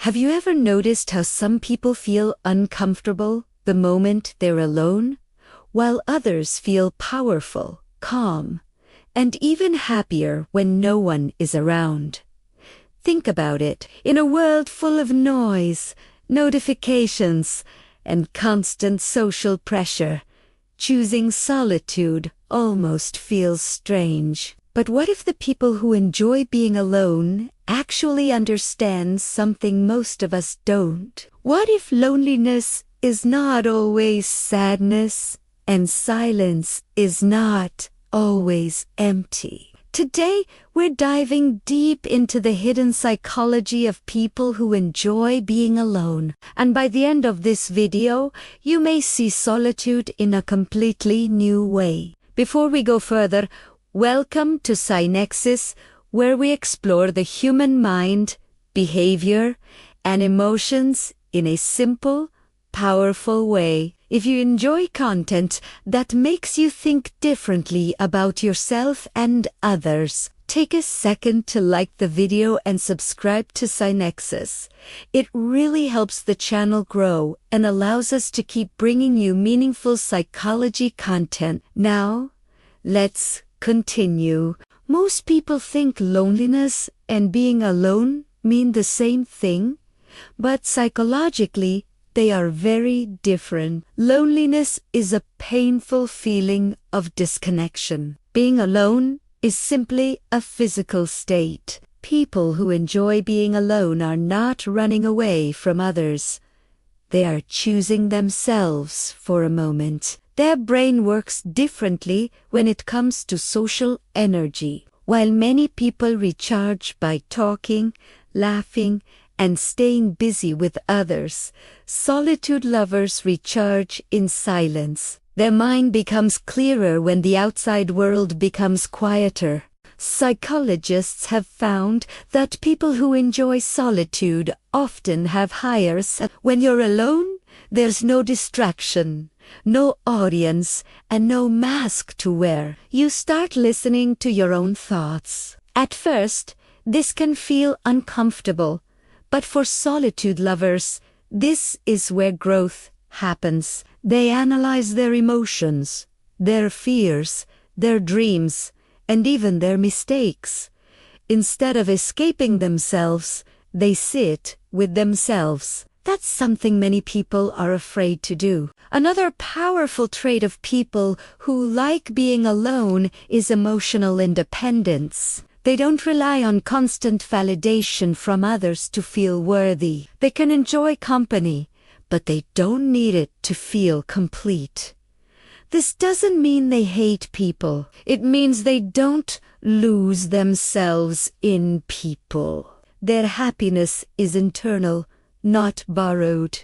Have you ever noticed how some people feel uncomfortable the moment they're alone, while others feel powerful, calm, and even happier when no one is around? Think about it. In a world full of noise, notifications, and constant social pressure, choosing solitude almost feels strange. But what if the people who enjoy being alone actually understand something most of us don't? What if loneliness is not always sadness, and silence is not always empty? Today, we're diving deep into the hidden psychology of people who enjoy being alone. And by the end of this video, you may see solitude in a completely new way. Before we go further, welcome to Synexis, where we explore the human mind, behavior, and emotions in a simple, powerful way. If you enjoy content that makes you think differently about yourself and others, take a second to like the video and subscribe to Synexis. It really helps the channel grow and allows us to keep bringing you meaningful psychology content. Now, let's continue. Most people think loneliness and being alone mean the same thing, but psychologically, they are very different. Loneliness is a painful feeling of disconnection. Being alone is simply a physical state. People who enjoy being alone are not running away from others. They are choosing themselves for a moment. Their brain works differently when it comes to social energy. While many people recharge by talking, laughing, and staying busy with others, solitude lovers recharge in silence. Their mind becomes clearer when the outside world becomes quieter. Psychologists have found that people who enjoy solitude often have higher When you're alone, there's no distraction, no audience, and no mask to wear. You start listening to your own thoughts. At first, this can feel uncomfortable, but for solitude lovers, this is where growth happens. They analyze their emotions, their fears, their dreams, and even their mistakes. Instead of escaping themselves, they sit with themselves. That's something many people are afraid to do. Another powerful trait of people who like being alone is emotional independence. They don't rely on constant validation from others to feel worthy. They can enjoy company, but they don't need it to feel complete. This doesn't mean they hate people. It means they don't lose themselves in people. Their happiness is internal, not borrowed.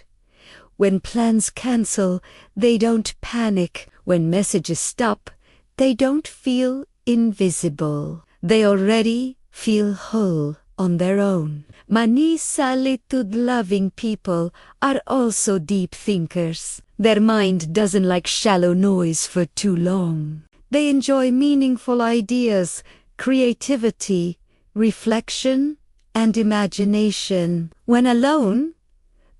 When plans cancel, they don't panic. When messages stop, they don't feel invisible. They already feel whole on their own. Many solitude-loving people are also deep thinkers. Their mind doesn't like shallow noise for too long. They enjoy meaningful ideas, creativity, reflection, and imagination. When alone,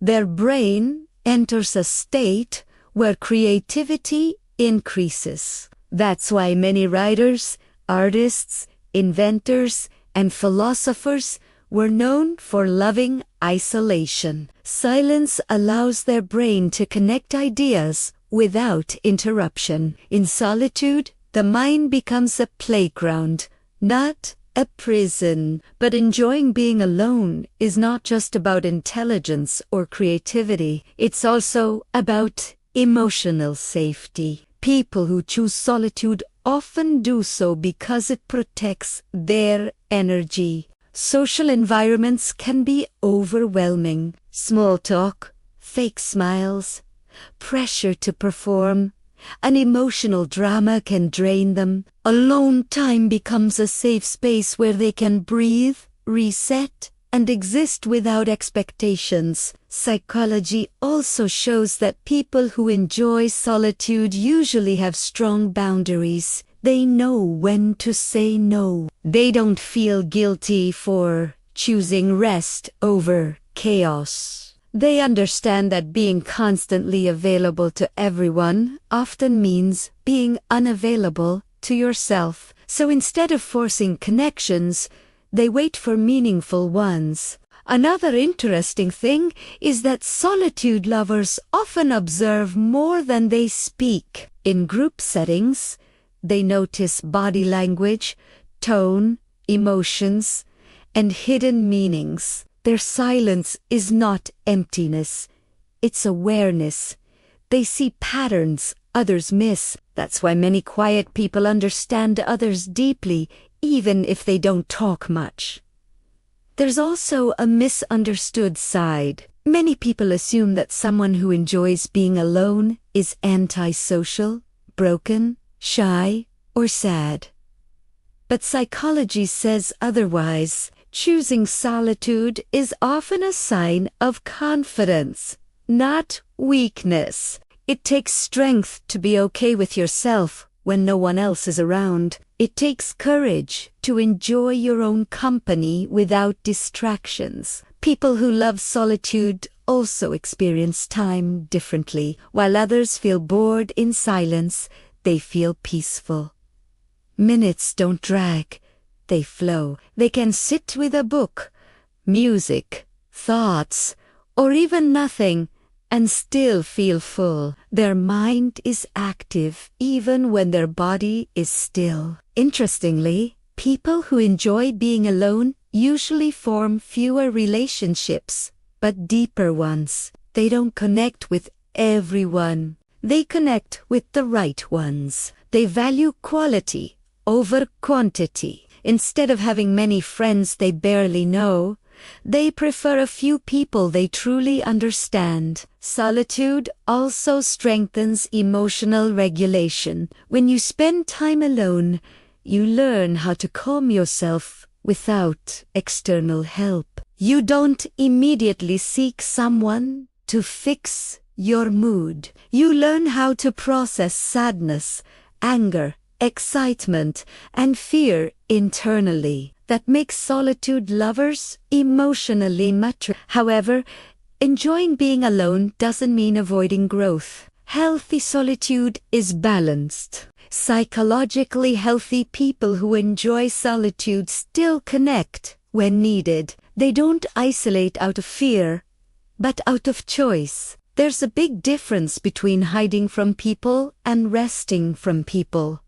their brain enters a state where creativity increases. That's why many writers, artists, inventors, and philosophers were known for loving isolation. Silence allows their brain to connect ideas without interruption. In solitude, the mind becomes a playground, not a prison. But enjoying being alone is not just about intelligence or creativity. It's also about emotional safety. People who choose solitude often do so because it protects their energy. Social environments can be overwhelming. Small talk, fake smiles, pressure to perform, an emotional drama can drain them. Alone time becomes a safe space where they can breathe, reset, and exist without expectations. Psychology also shows that people who enjoy solitude usually have strong boundaries. They know when to say no. They don't feel guilty for choosing rest over chaos. They understand that being constantly available to everyone often means being unavailable to yourself. So instead of forcing connections, they wait for meaningful ones. Another interesting thing is that solitude lovers often observe more than they speak. In group settings, they notice body language, tone, emotions, and hidden meanings. Their silence is not emptiness, it's awareness. They see patterns others miss. That's why many quiet people understand others deeply, even if they don't talk much. There's also a misunderstood side. Many people assume that someone who enjoys being alone is antisocial, broken, shy, or sad. But psychology says otherwise. Choosing solitude is often a sign of confidence, not weakness. It takes strength to be okay with yourself when no one else is around. It takes courage to enjoy your own company without distractions. People who love solitude also experience time differently. While others feel bored in silence, they feel peaceful. Minutes don't drag, they flow. They can sit with a book, music, thoughts, or even nothing, and still feel full. Their mind is active even when their body is still. Interestingly, people who enjoy being alone usually form fewer relationships, but deeper ones. They don't connect with everyone. They connect with the right ones. They value quality over quantity. Instead of having many friends they barely know, they prefer a few people they truly understand. Solitude also strengthens emotional regulation. When you spend time alone, you learn how to calm yourself without external help. You don't immediately seek someone to fix your mood. You learn how to process sadness, anger, excitement, and fear internally. That makes solitude lovers emotionally mature. However, enjoying being alone doesn't mean avoiding growth. Healthy solitude is balanced. Psychologically healthy people who enjoy solitude still connect when needed. They don't isolate out of fear, but out of choice. There's a big difference between hiding from people and resting from people.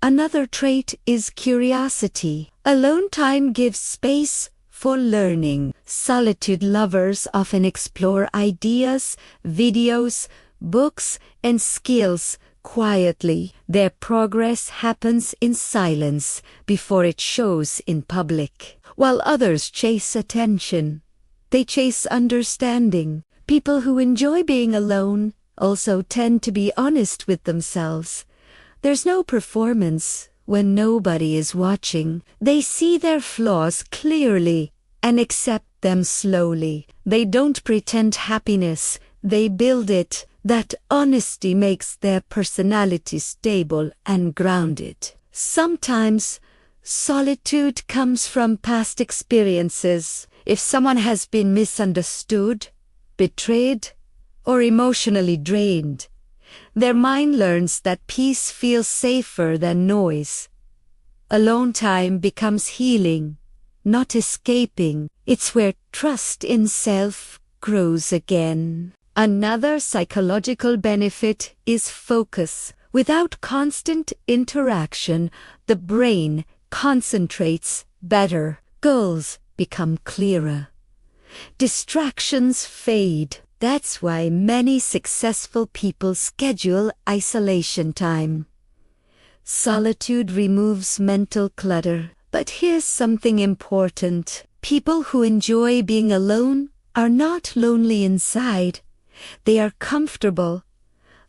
Another trait is curiosity. Alone time gives space for learning. Solitude lovers often explore ideas, videos, books, and skills quietly. Their progress happens in silence before it shows in public. While others chase attention, they chase understanding. People who enjoy being alone also tend to be honest with themselves. There's no performance when nobody is watching. They see their flaws clearly and accept them slowly. They don't pretend happiness, they build it. That honesty makes their personality stable and grounded. Sometimes solitude comes from past experiences. If someone has been misunderstood, betrayed, or emotionally drained, their mind learns that peace feels safer than noise. Alone time becomes healing, not escaping. It's where trust in self grows again. Another psychological benefit is focus. Without constant interaction, the brain concentrates better. Goals become clearer. Distractions fade. That's why many successful people schedule isolation time. Solitude removes mental clutter. But here's something important. People who enjoy being alone are not lonely inside. They are comfortable.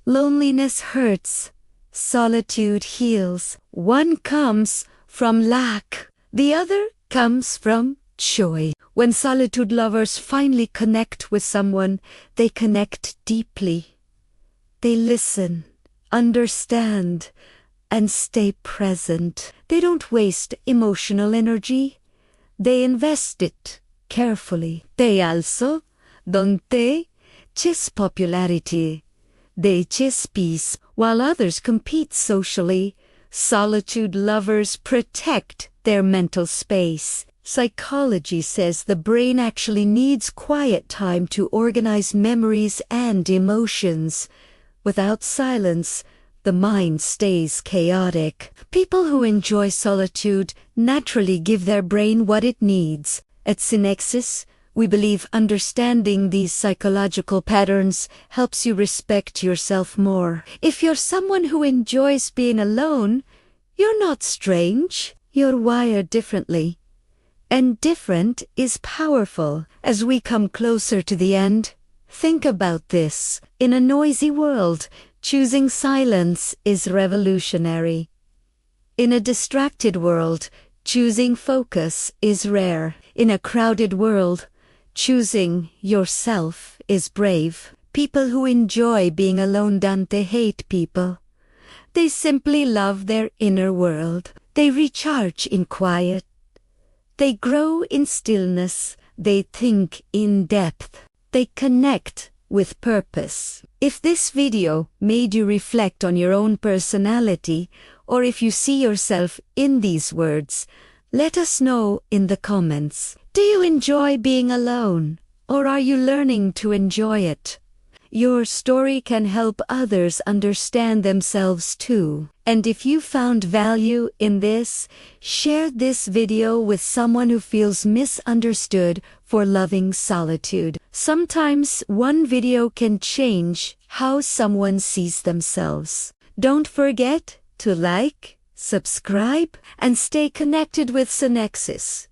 Loneliness hurts. Solitude heals. One comes from lack. The other comes from joy. When solitude lovers finally connect with someone, they connect deeply. They listen, understand, and stay present. They don't waste emotional energy. They invest it carefully. They also, don't they, chase popularity. They chase peace, while others compete socially. Solitude lovers protect their mental space. Psychology says the brain actually needs quiet time to organize memories and emotions. Without silence, the mind stays chaotic. People who enjoy solitude naturally give their brain what it needs. At Synexis, we believe understanding these psychological patterns helps you respect yourself more. If you're someone who enjoys being alone, you're not strange. You're wired differently. And different is powerful. As we come closer to the end, think about this. In a noisy world, choosing silence is revolutionary. In a distracted world, choosing focus is rare. In a crowded world, choosing yourself is brave. People who enjoy being alone don't hate people. They simply love their inner world. They recharge in quiet. They grow in stillness. They think in depth. They connect with purpose. If this video made you reflect on your own personality, or if you see yourself in these words, let us know in the comments. Do you enjoy being alone, or are you learning to enjoy it? Your story can help others understand themselves too. And if you found value in this, share this video with someone who feels misunderstood for loving solitude. Sometimes one video can change how someone sees themselves. Don't forget to like, subscribe, and stay connected with Synexis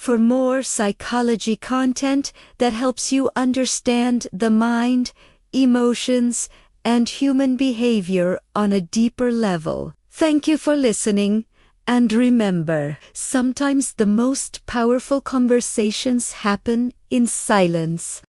for more psychology content that helps you understand the mind, emotions, and human behavior on a deeper level. Thank you for listening, and remember, sometimes the most powerful conversations happen in silence.